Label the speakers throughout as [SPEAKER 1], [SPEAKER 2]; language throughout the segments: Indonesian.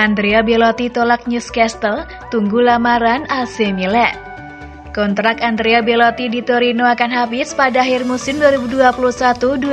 [SPEAKER 1] Andrea Belotti tolak Newcastle, tunggu lamaran AC Milan. Kontrak Andrea Belotti di Torino akan habis pada akhir musim 2021-22.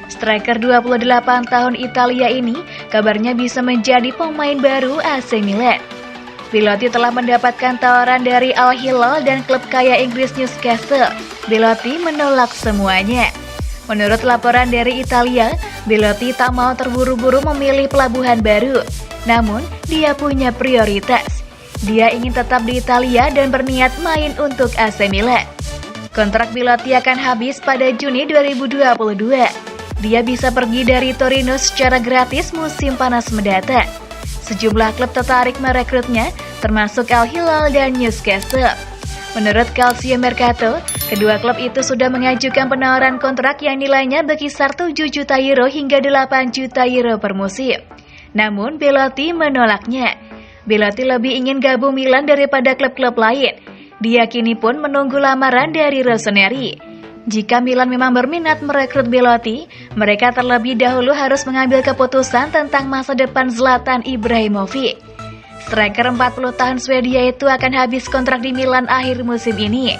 [SPEAKER 1] Striker 28 tahun Italia ini kabarnya bisa menjadi pemain baru AC Milan. Belotti telah mendapatkan tawaran dari Al Hilal dan klub kaya Inggris Newcastle. Belotti menolak semuanya. Menurut laporan dari Italia, Belotti tak mau terburu-buru memilih pelabuhan baru. Namun, dia punya prioritas. Dia ingin tetap di Italia dan berniat main untuk AC Milan. Kontrak Belotti akan habis pada Juni 2022. Dia bisa pergi dari Torino secara gratis musim panas mendatang. Sejumlah klub tertarik merekrutnya, termasuk Al Hilal dan Newcastle. Menurut Calcio Mercato, kedua klub itu sudah mengajukan penawaran kontrak yang nilainya berkisar 7 juta euro hingga 8 juta euro per musim. Namun Belotti menolaknya. Belotti lebih ingin gabung Milan daripada klub-klub lain. Dia kini pun menunggu lamaran dari Rossoneri. Jika Milan memang berminat merekrut Belotti, mereka terlebih dahulu harus mengambil keputusan tentang masa depan Zlatan Ibrahimovic. Striker 40 tahun Swedia itu akan habis kontrak di Milan akhir musim ini.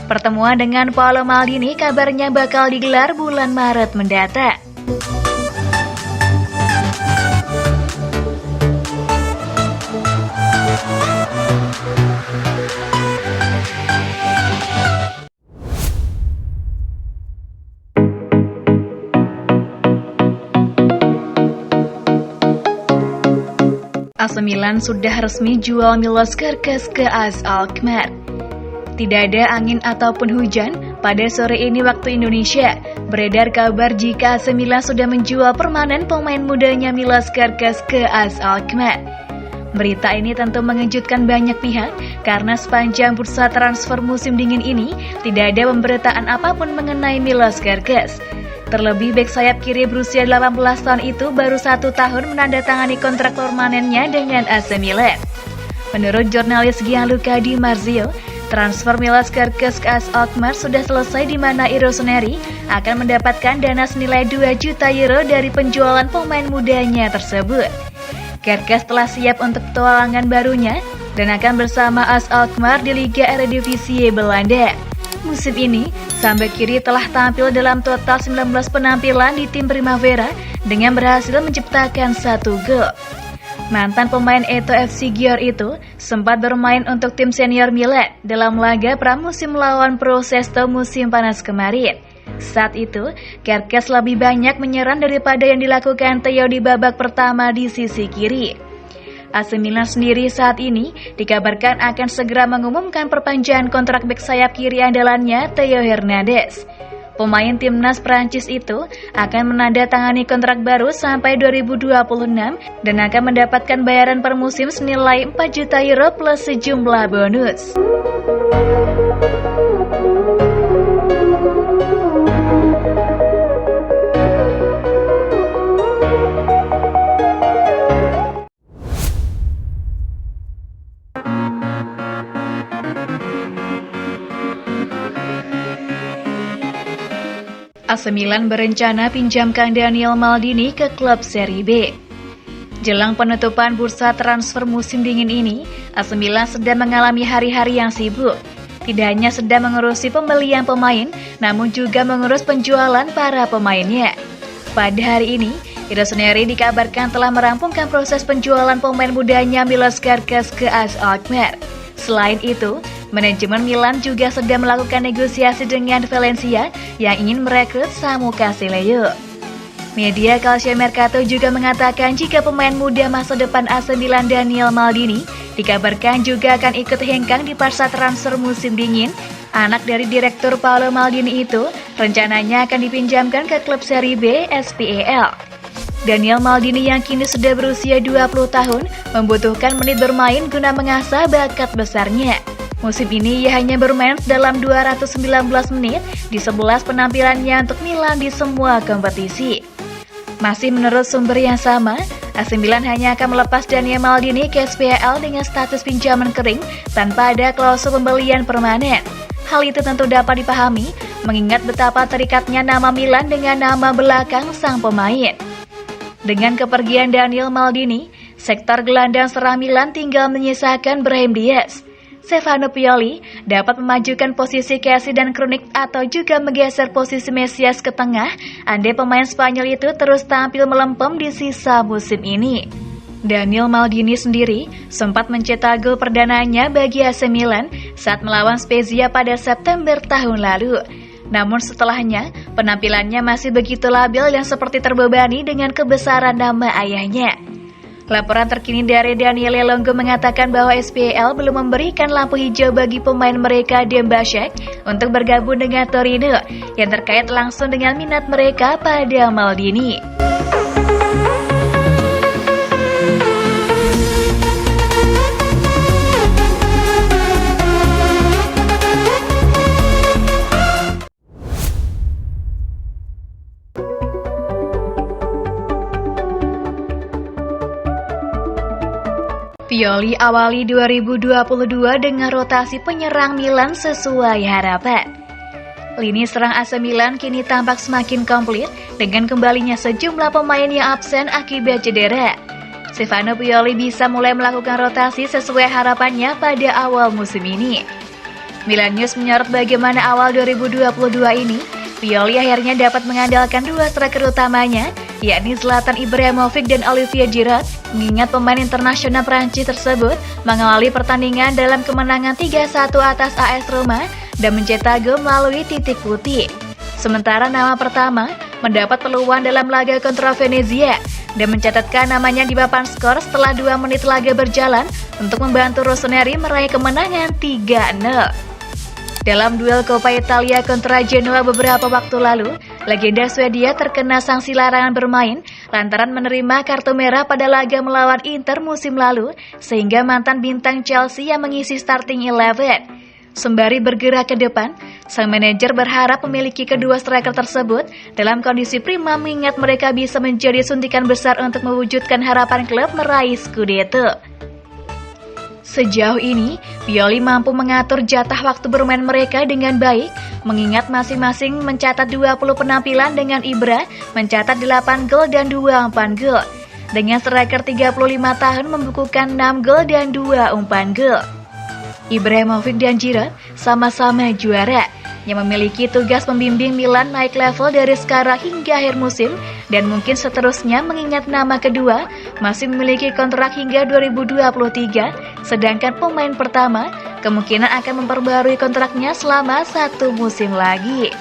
[SPEAKER 1] Pertemuan dengan Paolo Maldini kabarnya bakal digelar bulan Maret mendatang. AC Milan sudah resmi jual Milos Kerkez ke AS Alkmaar. Tidak ada angin ataupun hujan, pada sore ini waktu Indonesia, beredar kabar jika AC Milan sudah menjual permanen pemain mudanya Milos Kerkez ke AS Alkmaar. Berita ini tentu mengejutkan banyak pihak, karena sepanjang bursa transfer musim dingin ini, tidak ada pemberitaan apapun mengenai Milos Kerkez. Terlebih bek sayap kiri berusia 18 tahun itu baru 1 tahun menandatangani kontrak permanennya dengan AC Milan. Menurut jurnalis Gianluca Di Marzio, transfer Milos Kerkez ke AS Alkmaar sudah selesai di mana Rossoneri akan mendapatkan dana senilai 2 juta euro dari penjualan pemain mudanya tersebut. Kerkez telah siap untuk petualangan barunya dan akan bersama AS Alkmaar di Liga Eredivisie Belanda. Musim ini, sang bek kiri telah tampil dalam total 19 penampilan di tim Primavera dengan berhasil menciptakan 1 gol. Mantan pemain Eto FC Győr itu sempat bermain untuk tim senior Milan dalam laga pramusim melawan Pro Sesto musim panas kemarin. Saat itu, Kerkez lebih banyak menyerang daripada yang dilakukan Theo di babak pertama di sisi kiri. AC Milan sendiri saat ini dikabarkan akan segera mengumumkan perpanjangan kontrak bek sayap kiri andalannya Theo Hernandez. Pemain timnas Prancis itu akan menandatangani kontrak baru sampai 2026 dan akan mendapatkan bayaran per musim senilai 4 juta euro plus sejumlah bonus. AC Milan berencana pinjamkan Daniel Maldini ke klub Serie B. Jelang penutupan bursa transfer musim dingin ini, AC Milan sedang mengalami hari-hari yang sibuk. Tidak hanya sedang mengurusi pembelian pemain, namun juga mengurus penjualan para pemainnya. Pada hari ini, Rossoneri dikabarkan telah merampungkan proses penjualan pemain mudanya Milos Kerkez ke AS Alkmaar. Selain itu, manajemen Milan juga sedang melakukan negosiasi dengan Valencia yang ingin merekrut Samu Casileo. Media Calcio Mercato juga mengatakan jika pemain muda masa depan AC Milan Daniel Maldini dikabarkan juga akan ikut hengkang di pasar transfer musim dingin. Anak dari direktur Paolo Maldini itu rencananya akan dipinjamkan ke klub Serie B SPAL. Daniel Maldini yang kini sudah berusia 20 tahun membutuhkan menit bermain guna mengasah bakat besarnya. Musim ini ia hanya bermain dalam 219 menit di 11 penampilannya untuk Milan di semua kompetisi. Masih menurut sumber yang sama, AC Milan hanya akan melepas Daniel Maldini ke SPAL dengan status pinjaman kering tanpa ada klausul pembelian permanen. Hal itu tentu dapat dipahami mengingat betapa terikatnya nama Milan dengan nama belakang sang pemain. Dengan kepergian Daniel Maldini, Sektor gelandang serang Milan tinggal menyisakan Brahim Diaz. Stefano Pioli dapat memajukan posisi Kessie dan Krunic atau juga menggeser posisi Mesias ke tengah andai pemain Spanyol itu terus tampil melempem di sisa musim ini. Daniel Maldini sendiri sempat mencetak gol perdananya bagi AC Milan saat melawan Spezia pada September tahun lalu. Namun setelahnya, penampilannya masih begitu labil dan seperti terbebani dengan kebesaran nama ayahnya. Laporan terkini dari Daniele Longo mengatakan bahwa SPL belum memberikan lampu hijau bagi pemain mereka Dembacek untuk bergabung dengan Torino yang terkait langsung dengan minat mereka pada Maldini. Pioli awali 2022 dengan rotasi penyerang Milan sesuai harapan. Lini serang AC Milan kini tampak semakin komplit dengan kembalinya sejumlah pemain yang absen akibat cedera. Stefano Pioli bisa mulai melakukan rotasi sesuai harapannya pada awal musim ini. Milan News menyorot bagaimana awal 2022 ini, Pioli akhirnya dapat mengandalkan dua striker utamanya, yakni Zlatan Ibrahimovic dan Olivier Giroud, mengingat pemain internasional Prancis tersebut mengawali pertandingan dalam kemenangan 3-1 atas AS Roma dan mencetak gol melalui titik putih. Sementara nama pertama mendapat peluang dalam laga kontra Venezia dan mencatatkan namanya di papan skor setelah 2 menit laga berjalan untuk membantu Rossoneri meraih kemenangan 3-0. Dalam duel Coppa Italia kontra Genoa beberapa waktu lalu, legenda Swedia terkena sanksi larangan bermain lantaran menerima kartu merah pada laga melawan Inter musim lalu, sehingga mantan bintang Chelsea yang mengisi starting 11. Sembari bergerak ke depan, sang manajer berharap memiliki kedua striker tersebut dalam kondisi prima mengingat mereka bisa menjadi suntikan besar untuk mewujudkan harapan klub meraih Scudetto. Sejauh ini, Pioli mampu mengatur jatah waktu bermain mereka dengan baik, mengingat masing-masing mencatat 20 penampilan dengan Ibra mencatat 8 gol dan 2 umpan gol. Dengan striker 35 tahun membukukan 6 gol dan 2 umpan gol. Ibrahimovic dan Giroud sama-sama juara, yang memiliki tugas membimbing Milan naik level dari sekarang hingga akhir musim dan mungkin seterusnya mengingat nama kedua masih memiliki kontrak hingga 2023, sedangkan pemain pertama kemungkinan akan memperbarui kontraknya selama 1 musim lagi.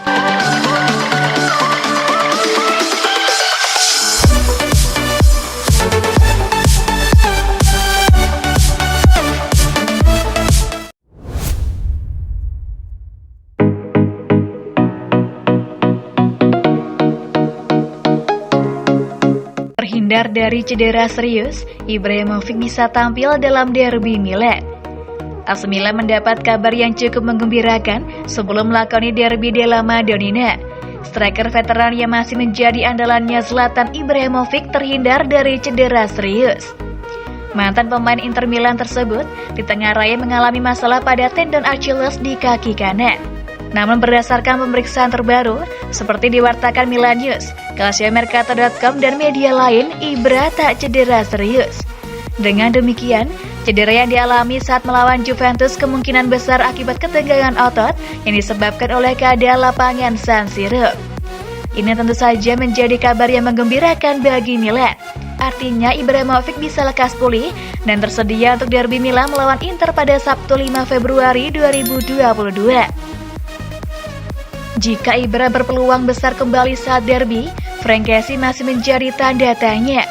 [SPEAKER 1] Terhindar dari cedera serius, Ibrahimovic bisa tampil dalam derby Milan. AC Milan mendapat kabar yang cukup menggembirakan sebelum melakoni derby della Madonnina. Striker veteran yang masih menjadi andalannya Zlatan Ibrahimovic terhindar dari cedera serius. Mantan pemain Inter Milan tersebut di tengah raya mengalami masalah pada tendon Achilles di kaki kanan. Namun berdasarkan pemeriksaan terbaru, seperti diwartakan Milan News, calciomercato.com dan media lain, Ibra tak cedera serius. Dengan demikian, cedera yang dialami saat melawan Juventus kemungkinan besar akibat ketegangan otot yang disebabkan oleh keadaan lapangan San Siro. Ini tentu saja menjadi kabar yang menggembirakan bagi Milan. Artinya Ibrahimovic bisa lekas pulih dan tersedia untuk derby Milan melawan Inter pada Sabtu 5 Februari 2022. Jika Ibra berpeluang besar kembali saat derby, Frank Kessie masih menjadi tanda tanya.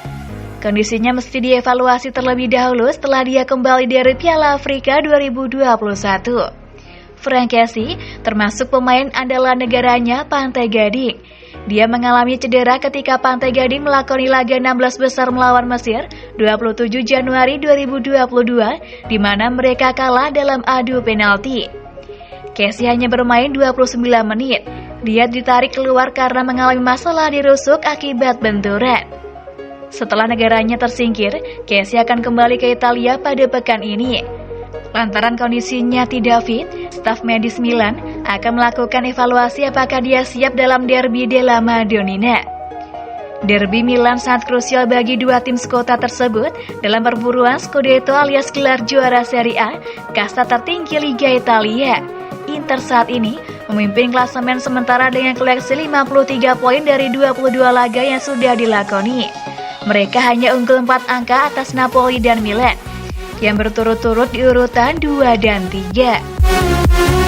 [SPEAKER 1] Kondisinya mesti dievaluasi terlebih dahulu setelah dia kembali dari Piala Afrika 2021. Frank Kessie termasuk pemain andalan negaranya Pantai Gading. Dia mengalami cedera ketika Pantai Gading melakoni laga 16 besar melawan Mesir 27 Januari 2022, di mana mereka kalah dalam adu penalti. Kessie hanya bermain 29 menit. Dia ditarik keluar karena mengalami masalah di rusuk akibat benturan. Setelah negaranya tersingkir, Kessie akan kembali ke Italia pada pekan ini. Lantaran kondisinya tidak fit, staf medis Milan akan melakukan evaluasi apakah dia siap dalam derby della Madonnina. Derby Milan sangat krusial bagi dua tim sekota tersebut dalam perburuan Scudetto alias gelar juara Serie A, kasta tertinggi Liga Italia. Inter saat ini memimpin klasemen sementara dengan koleksi 53 poin dari 22 laga yang sudah dilakoni. Mereka hanya unggul 4 angka atas Napoli dan Milan, yang berturut-turut di urutan 2 dan 3.